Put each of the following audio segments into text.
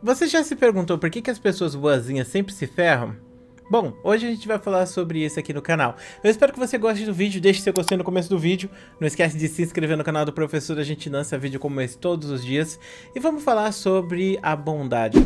Você já se perguntou por que as pessoas boazinhas sempre se ferram? Bom, hoje a gente vai falar sobre isso aqui no canal. Eu espero que você goste do vídeo, deixe seu gostei no começo do vídeo. Não esquece de se inscrever no canal do professor, a gente lança vídeo como esse todos os dias. E vamos falar sobre a bondade.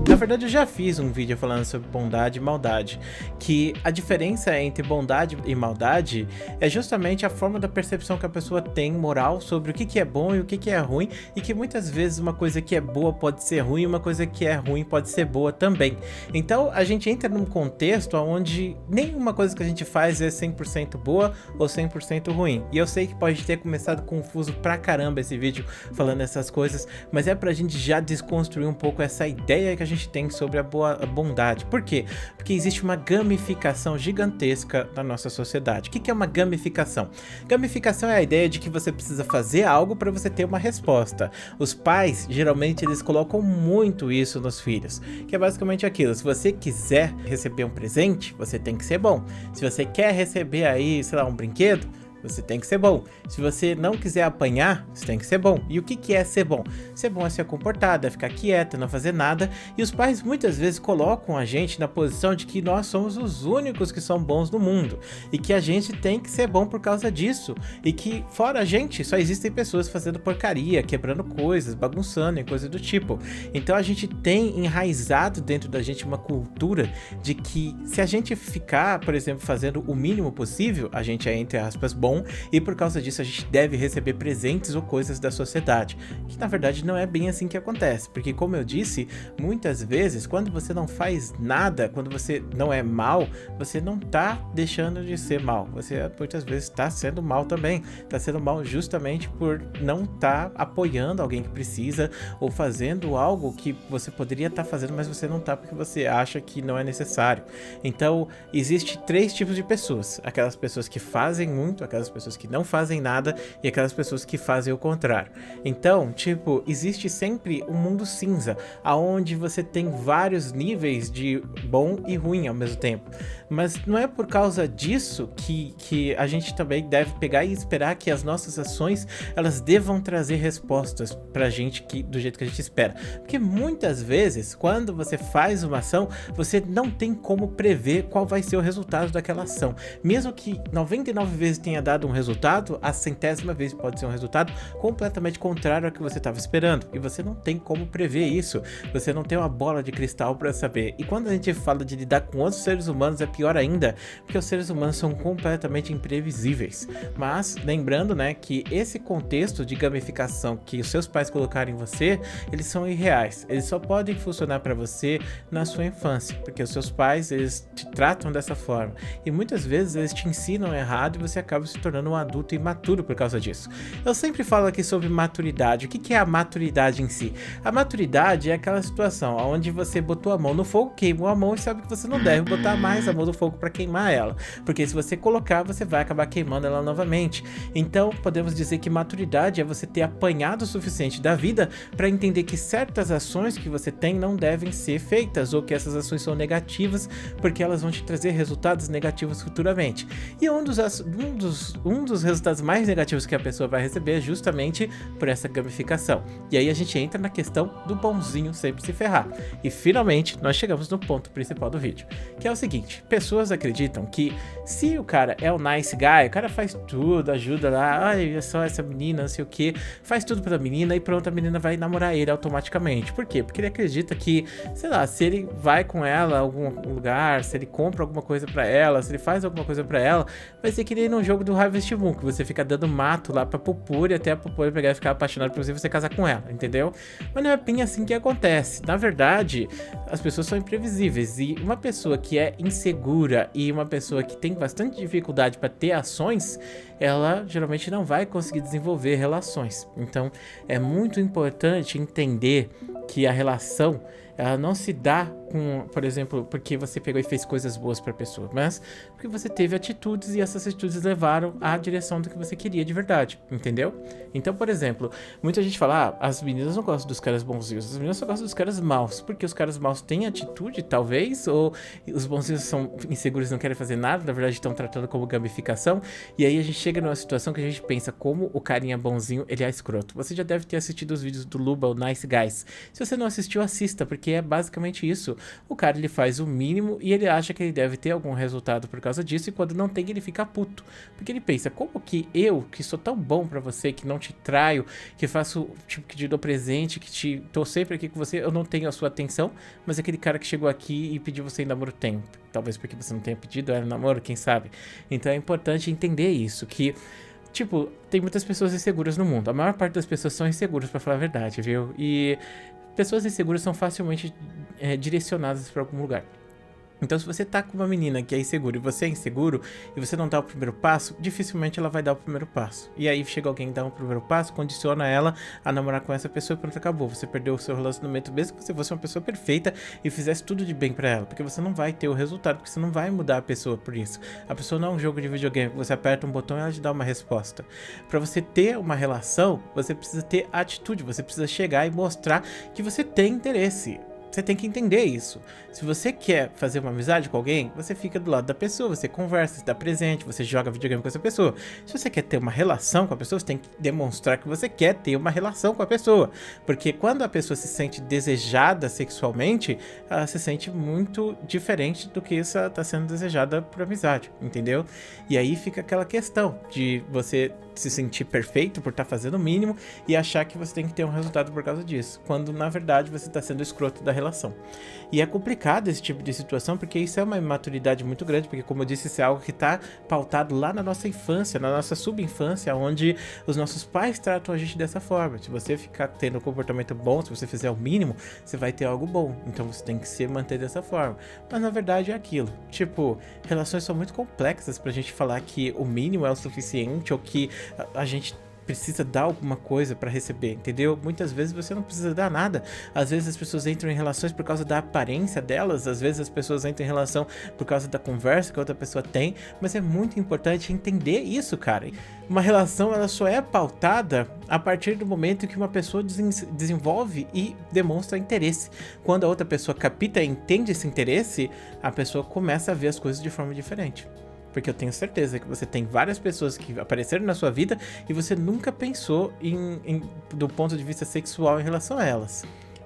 Na verdade, eu já fiz um vídeo falando sobre bondade e maldade, que a diferença entre bondade e maldade é justamente a forma da percepção que a pessoa tem moral sobre o que é bom e o que é ruim, e que muitas vezes uma coisa que é boa pode ser ruim e uma coisa que é ruim pode ser boa também. Então a gente entra num contexto onde nenhuma coisa que a gente faz é 100% boa ou 100% ruim. E eu sei que pode ter começado confuso pra caramba esse vídeo falando essas coisas, mas é pra gente já desconstruir um pouco essa ideia que a gente tem sobre a bondade. Por quê? Porque existe uma gamificação gigantesca na nossa sociedade. O que é uma gamificação? Gamificação é a ideia de que você precisa fazer algo para você ter uma resposta. Os pais, geralmente, eles colocam muito isso nos filhos, que é basicamente aquilo: se você quiser receber um presente, você tem que ser bom. Se você quer receber aí, sei lá, um brinquedo, você tem que ser bom. Se você não quiser apanhar, você tem que ser bom. E o que é ser bom? Ser bom é ser comportado, é ficar quieto, não fazer nada. E os pais muitas vezes colocam a gente na posição de que nós somos os únicos que são bons no mundo. E que a gente tem que ser bom por causa disso. E que fora a gente, só existem pessoas fazendo porcaria, quebrando coisas, bagunçando e coisas do tipo. Então a gente tem enraizado dentro da gente uma cultura de que se a gente ficar, por exemplo, fazendo o mínimo possível, a gente é, entre aspas, bom. E por causa disso a gente deve receber presentes ou coisas da sociedade, que na verdade não é bem assim que acontece, porque como eu disse, muitas vezes quando você não faz nada, quando você não é mal, você não tá deixando de ser mal, você muitas vezes está sendo mal também, está sendo mal justamente por não estar apoiando alguém que precisa, ou fazendo algo que você poderia estar fazendo, mas você não tá porque você acha que não é necessário. Então existe três tipos de pessoas: aquelas pessoas que fazem muito, aquelas pessoas que não fazem nada e aquelas pessoas que fazem o contrário. Então, tipo, existe sempre um mundo cinza, aonde você tem vários níveis de bom e ruim ao mesmo tempo. Mas não é por causa disso que a gente também deve pegar e esperar que as nossas ações, elas devam trazer respostas pra gente do jeito que a gente espera. Porque muitas vezes, quando você faz uma ação, você não tem como prever qual vai ser o resultado daquela ação. Mesmo que 99 vezes tenha dado um resultado, a 100ª vez pode ser um resultado completamente contrário ao que você estava esperando, e você não tem como prever isso, você não tem uma bola de cristal para saber. E quando a gente fala de lidar com outros seres humanos, é pior ainda, porque os seres humanos são completamente imprevisíveis. Mas lembrando, né, que esse contexto de gamificação que os seus pais colocaram em você, eles são irreais, eles só podem funcionar para você na sua infância, porque os seus pais, eles te tratam dessa forma, e muitas vezes eles te ensinam errado e você acaba se tornando um adulto imaturo por causa disso. Eu sempre falo aqui sobre maturidade. O que é a maturidade em si? A maturidade é aquela situação onde você botou a mão no fogo, queimou a mão e sabe que você não deve botar mais a mão no fogo para queimar ela, porque se você colocar, você vai acabar queimando ela novamente. Então podemos dizer que maturidade é você ter apanhado o suficiente da vida para entender que certas ações que você tem não devem ser feitas, ou que essas ações são negativas porque elas vão te trazer resultados negativos futuramente. E um dos resultados mais negativos que a pessoa vai receber é justamente por essa gamificação. E aí a gente entra na questão do bonzinho sempre se ferrar. E finalmente nós chegamos no ponto principal do vídeo, que é o seguinte: pessoas acreditam que se o cara é o nice guy, o cara faz tudo, ajuda lá, ai, é só essa menina, não sei o que, faz tudo pela menina e pronto, a menina vai namorar ele automaticamente. Por quê? Porque ele acredita que, sei lá, se ele vai com ela a algum lugar, se ele compra alguma coisa pra ela, se ele faz alguma coisa pra ela, vai ser que nem num jogo do Harvest Moon, que você fica dando mato lá pra Pupuri até a Pupuri pegar e ficar apaixonada por você e você casar com ela, entendeu? Mas não é bem assim que acontece. Na verdade, as pessoas são imprevisíveis, e uma pessoa que é insegura e uma pessoa que tem bastante dificuldade para ter ações, ela geralmente não vai conseguir desenvolver relações. Então é muito importante entender que a relação ela não se dá com, por exemplo, porque você pegou e fez coisas boas pra pessoa, mas porque você teve atitudes e essas atitudes levaram à direção do que você queria de verdade, entendeu? Então, por exemplo, muita gente fala, as meninas não gostam dos caras bonzinhos, as meninas só gostam dos caras maus, porque os caras maus têm atitude, talvez, ou os bonzinhos são inseguros e não querem fazer nada, na verdade estão tratando como gamificação, e aí a gente chega numa situação que a gente pensa como o carinha bonzinho, ele é escroto. Você já deve ter assistido os vídeos do Luba, o Nice Guys. Se você não assistiu, assista, porque é basicamente isso. O cara, ele faz o mínimo e ele acha que ele deve ter algum resultado por causa disso, e quando não tem, ele fica puto. Porque ele pensa, como que eu, que sou tão bom pra você, que não te traio, que faço, tipo, que te dou presente, que tô sempre aqui com você, eu não tenho a sua atenção, mas aquele cara que chegou aqui e pediu você em namoro tem. Talvez porque você não tenha pedido, era namoro, quem sabe? Então é importante entender isso, que tipo, tem muitas pessoas inseguras no mundo. A maior parte das pessoas são inseguras, pra falar a verdade, viu? E pessoas inseguras são facilmente direcionadas pra algum lugar. Então, se você tá com uma menina que é insegura e você é inseguro, e você não dá o primeiro passo, dificilmente ela vai dar o primeiro passo. E aí chega alguém e dá um primeiro passo, condiciona ela a namorar com essa pessoa e pronto, acabou. Você perdeu o seu relacionamento, mesmo que você fosse uma pessoa perfeita e fizesse tudo de bem pra ela. Porque você não vai ter o resultado, porque você não vai mudar a pessoa por isso. A pessoa não é um jogo de videogame, você aperta um botão e ela te dá uma resposta. Pra você ter uma relação, você precisa ter atitude, você precisa chegar e mostrar que você tem interesse. Você tem que entender isso. Se você quer fazer uma amizade com alguém, você fica do lado da pessoa, você conversa, você dá presente, você joga videogame com essa pessoa. Se você quer ter uma relação com a pessoa, você tem que demonstrar que você quer ter uma relação com a pessoa. Porque quando a pessoa se sente desejada sexualmente, ela se sente muito diferente do que ela está sendo desejada por amizade, entendeu? E aí fica aquela questão de você se sentir perfeito por estar fazendo o mínimo e achar que você tem que ter um resultado por causa disso, quando na verdade você está sendo escroto da relação. E é complicado esse tipo de situação, porque isso é uma imaturidade muito grande, porque como eu disse, isso é algo que está pautado lá na nossa infância, na nossa subinfância, onde os nossos pais tratam a gente dessa forma. Se você ficar tendo um comportamento bom, se você fizer o mínimo, você vai ter algo bom, então você tem que se manter dessa forma. Mas na verdade é aquilo, tipo, relações são muito complexas pra gente falar que o mínimo é o suficiente, ou que a gente precisa dar alguma coisa pra receber, entendeu? Muitas vezes você não precisa dar nada. Às vezes as pessoas entram em relações por causa da aparência delas, às vezes as pessoas entram em relação por causa da conversa que a outra pessoa tem, mas é muito importante entender isso, cara. Uma relação, ela só é pautada a partir do momento que uma pessoa desenvolve e demonstra interesse. Quando a outra pessoa capta e entende esse interesse, a pessoa começa a ver as coisas de forma diferente. Porque eu tenho certeza que você tem várias pessoas que apareceram na sua vida e você nunca pensou do ponto de vista sexual em relação a elas.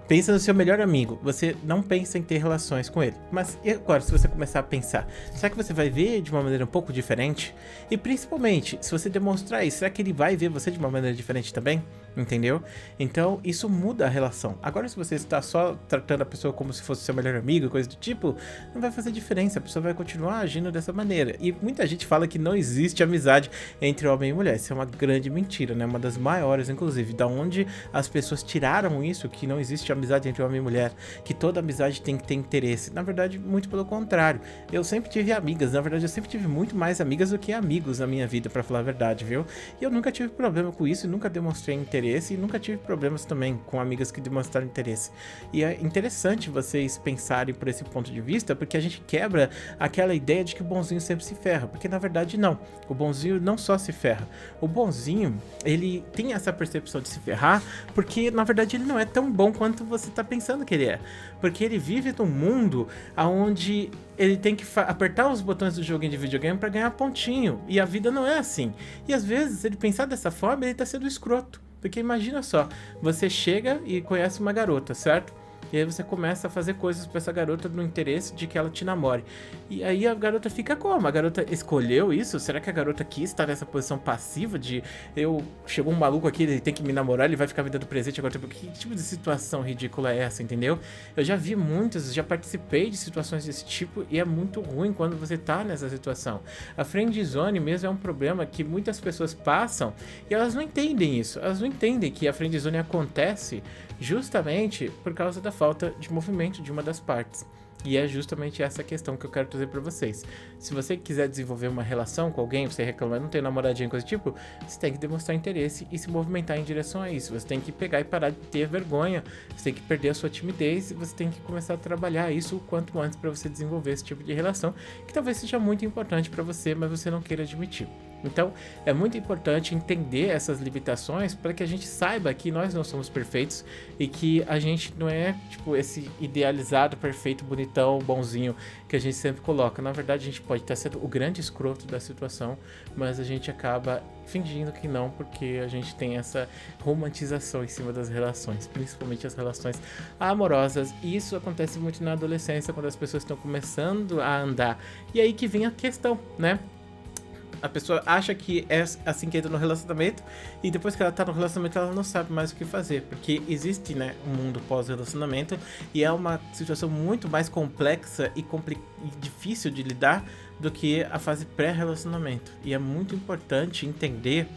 Pensa no seu melhor amigo, você não pensa em ter relações com ele. Mas e agora, se você começar a pensar, será que você vai ver de uma maneira um pouco diferente? E principalmente, se você demonstrar isso, será que ele vai ver você de uma maneira diferente também? Entendeu? Então, isso muda a relação. Agora, se você está só tratando a pessoa como se fosse seu melhor amigo, coisa do tipo, não vai fazer diferença, a pessoa vai continuar agindo dessa maneira. E muita gente fala que não existe amizade entre homem e mulher. Isso é uma grande mentira, né? Uma das maiores, inclusive. Da onde as pessoas tiraram isso, que não existe amizade entre homem e mulher, que toda amizade tem que ter interesse. Na verdade, muito pelo contrário. Eu sempre tive amigas, na verdade, eu sempre tive muito mais amigas do que amigos na minha vida, pra falar a verdade, viu? E eu nunca tive problema com isso, nunca demonstrei interesse e nunca tive problemas também com amigas que demonstraram interesse. E é interessante vocês pensarem por esse ponto de vista, porque a gente quebra aquela ideia de que o bonzinho sempre se ferra, porque na verdade não. O bonzinho não só se ferra. O bonzinho, ele tem essa percepção de se ferrar, porque na verdade ele não é tão bom quanto você tá pensando que ele é. Porque ele vive num mundo onde ele tem que apertar os botões do joguinho de videogame pra ganhar pontinho. E a vida não é assim. E às vezes, ele pensar dessa forma, ele tá sendo escroto. Porque imagina só, você chega e conhece uma garota, certo? E aí você começa a fazer coisas pra essa garota no interesse de que ela te namore. E aí a garota fica como? A garota escolheu isso? Será que a garota quis estar nessa posição passiva de chegou um maluco aqui, ele tem que me namorar, ele vai ficar me dando presente agora? Que tipo de situação ridícula é essa, entendeu? Eu já vi muitas, já participei de situações desse tipo e é muito ruim quando você tá nessa situação. A friendzone mesmo é um problema que muitas pessoas passam e elas não entendem isso. Elas não entendem que a friendzone acontece justamente por causa da falta de movimento de uma das partes. E é justamente essa questão que eu quero trazer pra vocês. Se você quiser desenvolver uma relação com alguém, você reclama, não tem namoradinha, coisa do tipo, você tem que demonstrar interesse e se movimentar em direção a isso. Você tem que pegar e parar de ter vergonha, você tem que perder a sua timidez e você tem que começar a trabalhar isso o quanto antes pra você desenvolver esse tipo de relação, que talvez seja muito importante pra você, mas você não queira admitir. Então, é muito importante entender essas limitações para que a gente saiba que nós não somos perfeitos e que a gente não é, tipo, esse idealizado, perfeito, bonitão, bonzinho que a gente sempre coloca. Na verdade, a gente pode estar sendo o grande escroto da situação, mas a gente acaba fingindo que não, porque a gente tem essa romantização em cima das relações, principalmente as relações amorosas. E isso acontece muito na adolescência, quando as pessoas estão começando a andar. E aí que vem a questão, né? A pessoa acha que é assim que entra no relacionamento e depois que ela tá no relacionamento ela não sabe mais o que fazer, porque existe, né, um mundo pós-relacionamento e é uma situação muito mais complexa e difícil de lidar do que a fase pré-relacionamento. E é muito importante entender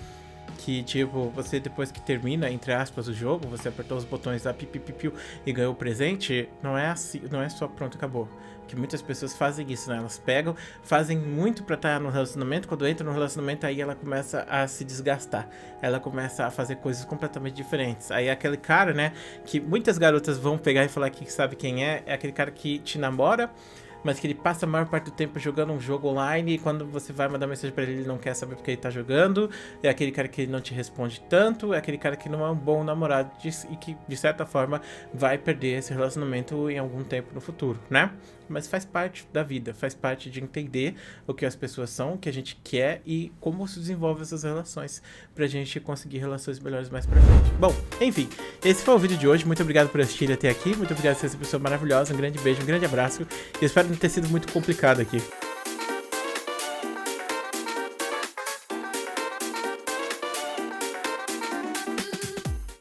que, tipo, você depois que termina, entre aspas, o jogo, você apertou os botões da pipipipiu e ganhou o presente, não é assim, não é só pronto, acabou. Que muitas pessoas fazem isso, né? Elas pegam, fazem muito pra estar no relacionamento, quando entra no relacionamento aí ela começa a se desgastar, ela começa a fazer coisas completamente diferentes. Aí é aquele cara, né, que muitas garotas vão pegar e falar que sabe quem é aquele cara que te namora, mas que ele passa a maior parte do tempo jogando um jogo online e quando você vai mandar mensagem pra ele não quer saber porque ele tá jogando, é aquele cara que não te responde tanto, é aquele cara que não é um bom namorado e que, de certa forma, vai perder esse relacionamento em algum tempo no futuro, né? Mas faz parte da vida, faz parte de entender o que as pessoas são, o que a gente quer e como se desenvolve essas relações pra gente conseguir relações melhores mais pra frente. Bom, enfim, esse foi o vídeo de hoje, muito obrigado por assistir até aqui, muito obrigado por ser essa pessoa maravilhosa, um grande beijo, um grande abraço e espero não ter sido muito complicado aqui.